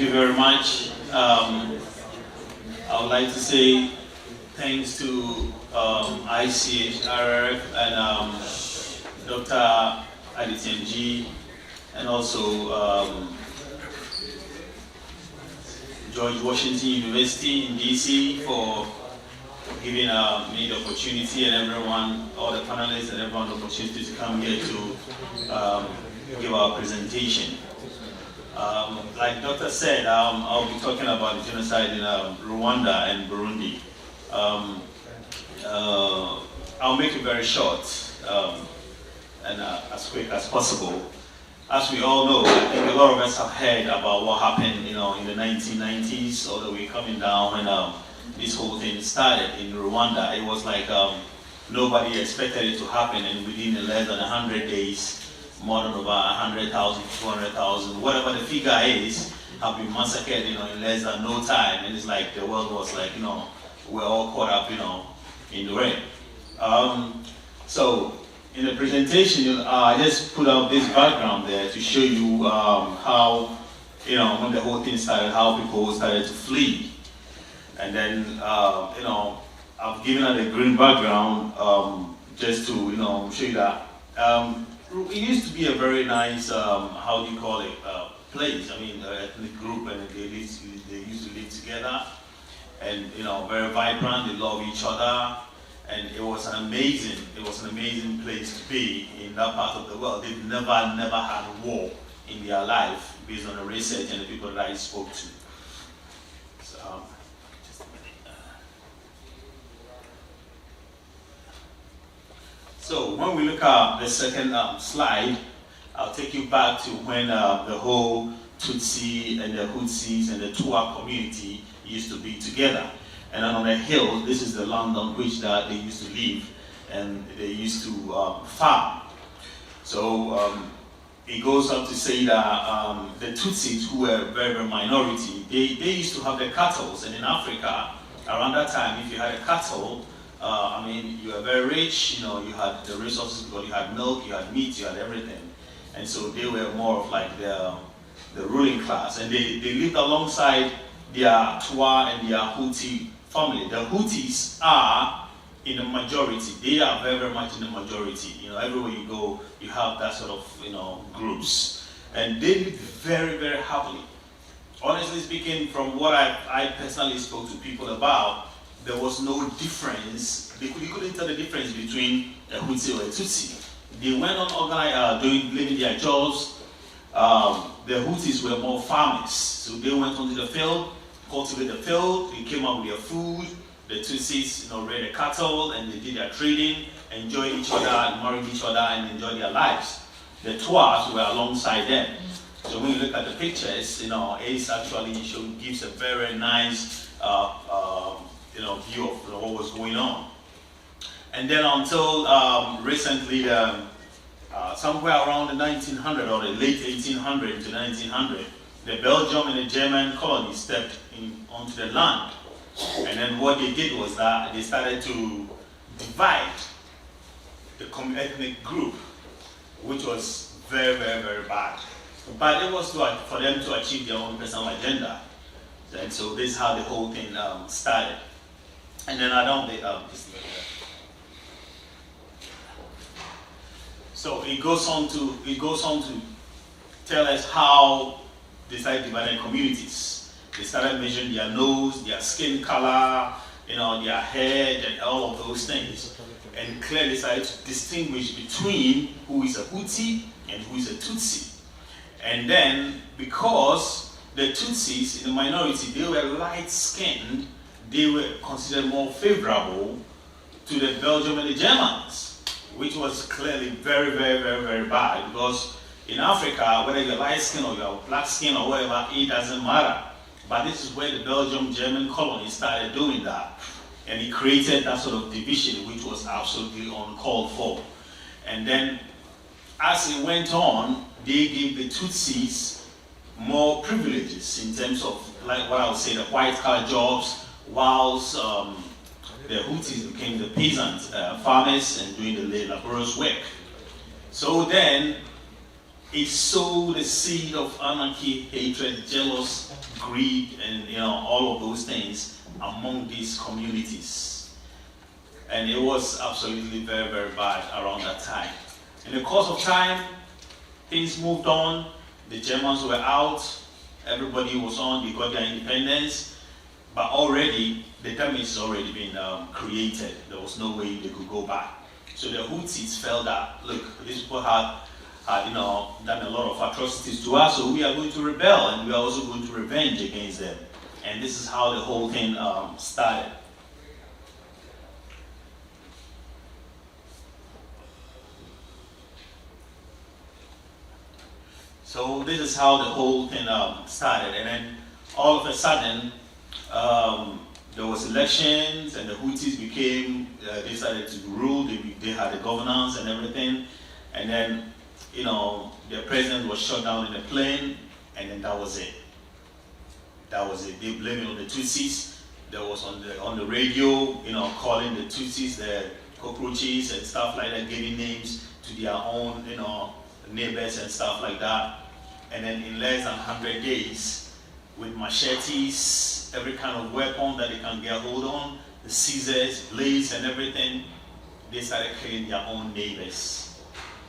Thank you very much. I would like to say thanks to ICHRRF and Dr. Adityanji, and also George Washington University in DC for giving me the opportunity, and everyone, all the panelists and everyone the opportunity to come here to give our presentation. Like the doctor said, I'll be talking about the genocide in Rwanda and Burundi. I'll make it very short and as quick as possible. As we all know, I think a lot of us have heard about what happened, in the 1990s, all the way coming down when this whole thing started in Rwanda. It was like nobody expected it to happen, and within less than 100 days, more than over 100,000, 200,000, whatever the figure is, have been massacred, in less than no time. And it's like the world was like, we're all caught up, in the rain. So in the presentation, I just put out this background there to show you how, when the whole thing started, how people started to flee. And then, I've given her the green background just to, show you that. It used to be a very nice, how do you call it, place. I mean, ethnic group, and they used to live together, and very vibrant. They love each other, and it was an amazing place to be in that part of the world. They've never had a war in their life, based on the research and the people that I spoke to. So, just a minute. So when we look at the second slide, I'll take you back to when the whole Tutsi and the Hutsis and the Twa community used to be together. And then on a hill, this is the land on which they used to live, and they used to farm. So it goes on to say that the Tutsis, who were very minority, they used to have the cattle. And in Africa, around that time, if you had a cattle, you were very rich, you had the resources, because you had milk, you had meat, you had everything. And so they were more of like the ruling class. And they lived alongside their Twa and their Huti family. The Hutis are in the majority. They are very much in the majority. Everywhere you go, you have that sort of, groups. And they lived very, very happily. Honestly speaking, from what I personally spoke to people about, there was no difference. You couldn't tell the difference between a Hutsi or a Tutsi. They went on living their jobs. The Hutis were more farmers, so they went onto the field, cultivated the field, they came up with their food. The Tutsis, reared the cattle, and they did their trading, enjoyed each other, and married each other, and enjoyed their lives. The Twas were alongside them. So when you look at the pictures, Ace actually gives a very nice view of what was going on. And then until recently, somewhere around the 1900 or the late 1800 to 1900, the Belgium and the German colonies stepped onto the land. And then what they did was that they started to divide the ethnic group, which was very, very, very bad. But it was for them to achieve their own personal agenda. And so this is how the whole thing started. And then so it goes on to tell us how they started dividing communities. They started measuring their nose, their skin color, their head, and all of those things, and clearly started to distinguish between who is a Huti and who is a Tutsi. And then, because the Tutsis in the minority, they were light-skinned, they were considered more favorable to the Belgium and the Germans, which was clearly very, very, very, very bad, because in Africa, whether you're light skin or you're black skin or whatever, it doesn't matter. But this is where the Belgium-German colonies started doing that. And it created that sort of division, which was absolutely uncalled for. And then, as it went on, they gave the Tutsis more privileges in terms of, like what I would say, the white-collar jobs, whilst the Hutis became the peasant farmers and doing the laborious work. So then, it sowed the seed of anarchy, hatred, jealous, greed, and all of those things among these communities. And it was absolutely very, very bad around that time. In the course of time, things moved on. The Germans were out. Everybody was on. They got their independence. But already, the damage has already been created. There was no way they could go back. So the Tutsis felt that, look, these people had done a lot of atrocities to us, so we are going to rebel, and we are also going to revenge against them. And this is how the whole thing started. So this is how the whole thing started, and then all of a sudden, there was elections, and the Tutsis became, they started to rule, they had the governance and everything, and then, their president was shot down in a plane, and then that was it. That was it. They blamed it on the Tutsis. There was on the radio, calling the Tutsis the cockroaches and stuff like that, giving names to their own, neighbors and stuff like that. And then in less than 100 days, with machetes, every kind of weapon that they can get hold on, the scissors, blades, and everything, they started killing their own neighbors,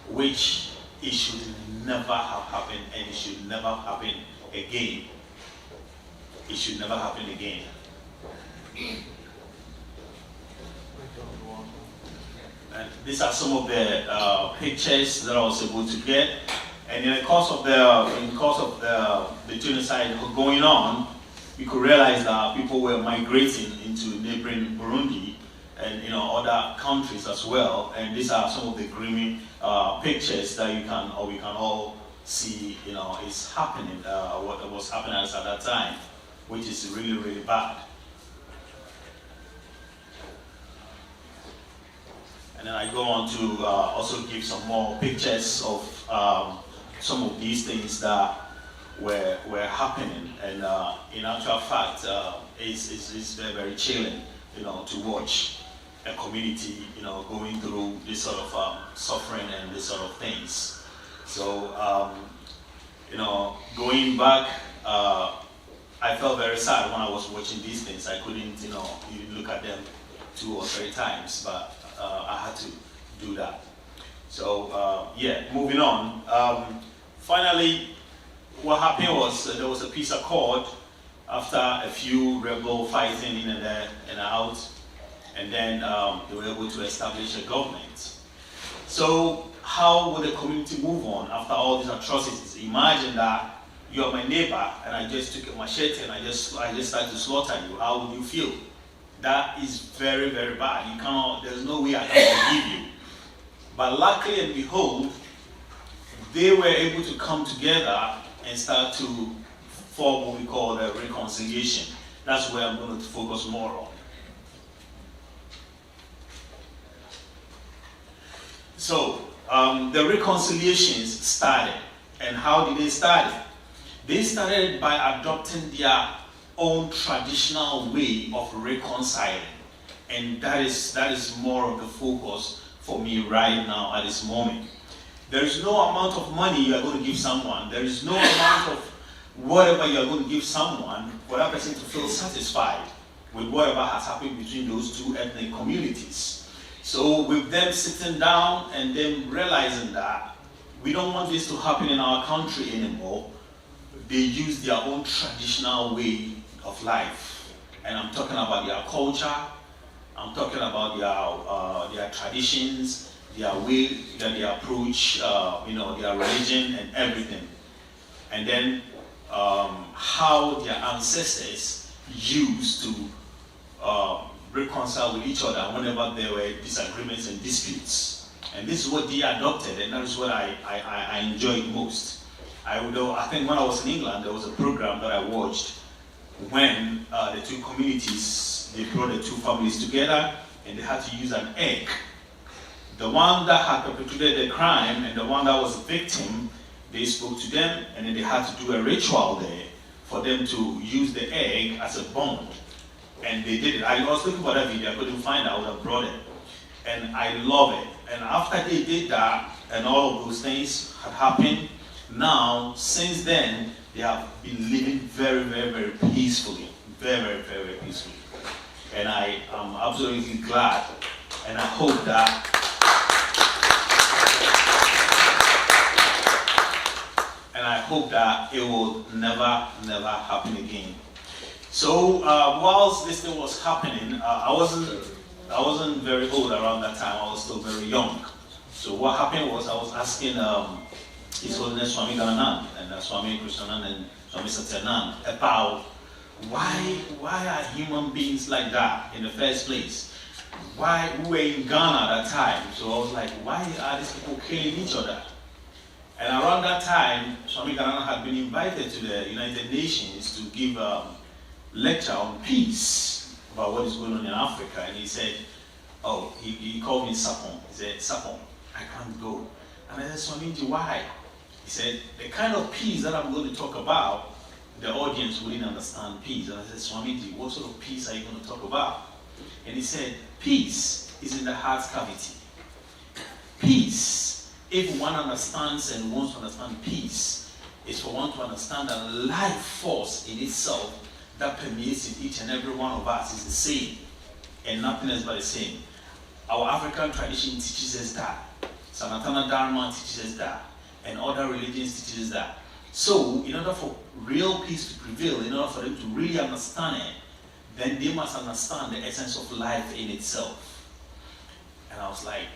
which it should never have happened, and it should never happen again. It should never happen again. And these are some of the pictures that I was able to get. And in the course of the genocide going on, we could realize that people were migrating into neighboring Burundi and other countries as well. And these are some of the grim pictures that we can all see. Is happening. What was happening at that time, which is really, really bad. And then I go on to also give some more pictures of some of these things that were happening. And in actual fact, it's very, very chilling, to watch a community, going through this sort of suffering and this sort of things. So, going back, I felt very sad when I was watching these things. I couldn't, even look at them 2 or 3 times, but I had to do that. So, moving on. Finally, what happened was there was a peace accord after a few rebel fighting in and there and out, and then they were able to establish a government. So how would the community move on after all these atrocities? Imagine that you are my neighbor and I just took a machete and I just started to slaughter you. How would you feel? That is very, very bad. You cannot, there's no way I can forgive you. But luckily and behold, they were able to come together and start to form what we call the reconciliation. That's where I'm going to focus more on. So, the reconciliations started. And how did they start? They started by adopting their own traditional way of reconciling. And that is more of the focus for me right now at this moment. There is no amount of money you are going to give someone. There is no amount of whatever you are going to give someone for that person to feel satisfied with whatever has happened between those two ethnic communities. So with them sitting down and them realizing that we don't want this to happen in our country anymore, they use their own traditional way of life. And I'm talking about their culture, I'm talking about their traditions, their way that they approach, their religion and everything. And then how their ancestors used to reconcile with each other whenever there were disagreements and disputes. And this is what they adopted, and that is what I enjoyed most. I think when I was in England, there was a program that I watched when the two communities, they brought the two families together and they had to use an egg. The one that had perpetrated the crime and the one that was a victim, they spoke to them and then they had to do a ritual there for them to use the egg as a bond. And they did it. I was looking for that video, I couldn't find it, I would have brought it. And I love it. And after they did that, and all of those things had happened, Now, since then, they have been living very, very, very peacefully. Very, very, very, very peacefully. And I am absolutely glad, and I hope that it will never, never happen again. So whilst this thing was happening, I wasn't very old around that time. I was still very young. So what happened was I was asking His Holiness Swami Gananand and Swami Krishnanand and Swami Satyanand about why are human beings like that in the first place? Why we were in Ghana at that time? So I was like, why are these people killing each other? And around that time, Swami Gananand had been invited to the United Nations to give a lecture on peace about what is going on in Africa. And he said, oh, he called me Sarpong. He said, Sarpong, I can't go. And I said, Swamiji, why? He said, the kind of peace that I'm going to talk about, the audience wouldn't understand peace. And I said, Swamiji, what sort of peace are you going to talk about? And he said, peace is in the heart cavity. Peace, if one understands and wants to understand peace, is for one to understand that life force in itself that permeates in each and every one of us is the same, and nothing else but the same. Our African tradition teaches us that. Sanatana Dharma teaches us that. And other religions teaches us that. So, in order for real peace to prevail, in order for them to really understand it, then they must understand the essence of life in itself. And I was like,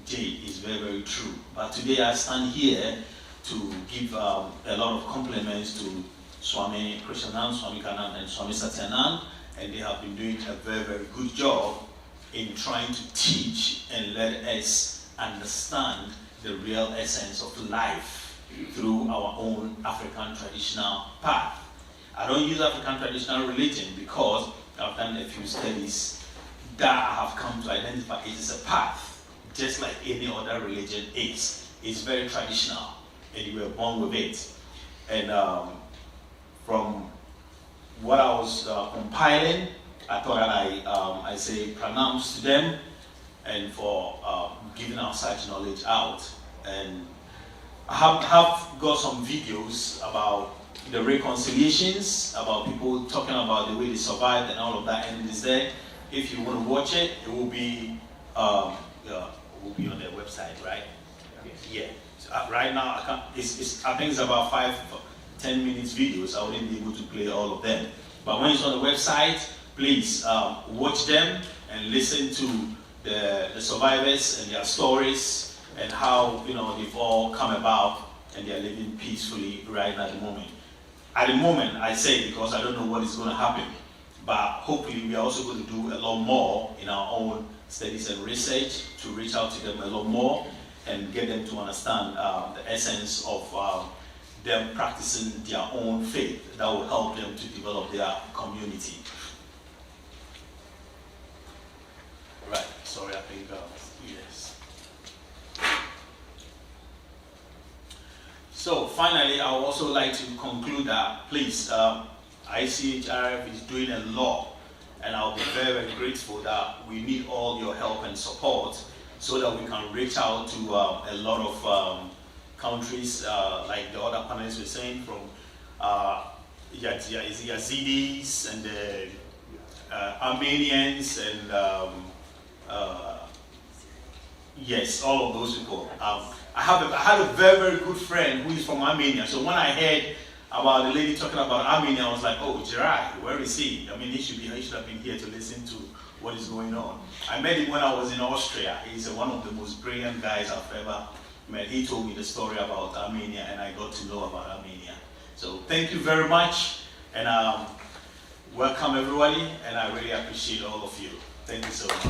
Jay, is very, very true. But today I stand here to give a lot of compliments to Swami Krishnanand, Swami Gananand, and Swami Satyanand, and they have been doing a very, very good job in trying to teach and let us understand the real essence of life through our own African traditional path. I don't use African traditional religion because I've done a few studies that I have come to identify it as a path, just like any other religion is. It's very traditional, and you were born with it. And from what I was compiling, I thought that I say pranams to them and for giving our such knowledge out. And I have got some videos about the reconciliations, about people talking about the way they survived and all of that, and it is there. If you want to watch it, it will be on their website, right? Yeah. So, right now, I think it's about 5-10 minutes videos. I wouldn't be able to play all of them. But when it's on the website, please watch them and listen to the survivors and their stories and how they've all come about and they're living peacefully right now at the moment. At the moment, I say because I don't know what is going to happen, but hopefully we are also going to do a lot more in our own studies and research to reach out to them a lot more and get them to understand the essence of them practicing their own faith that will help them to develop their community. Right, sorry, I think, yes. So finally, I would also like to conclude that, please, ICHRRF is doing a lot, and I'll be very, very grateful that we need all your help and support so that we can reach out to a lot of countries, like the other panelists were saying, from Yazidis and the Armenians and yes, all of those people. I had a very, very good friend who is from Armenia. So when I heard about the lady talking about Armenia, I was like, oh, Gerard, where is he? I mean, he should have been here to listen to what is going on. I met him when I was in Austria. He's one of the most brilliant guys I've ever met. He told me the story about Armenia, and I got to know about Armenia. So thank you very much, and welcome everybody, and I really appreciate all of you. Thank you so much.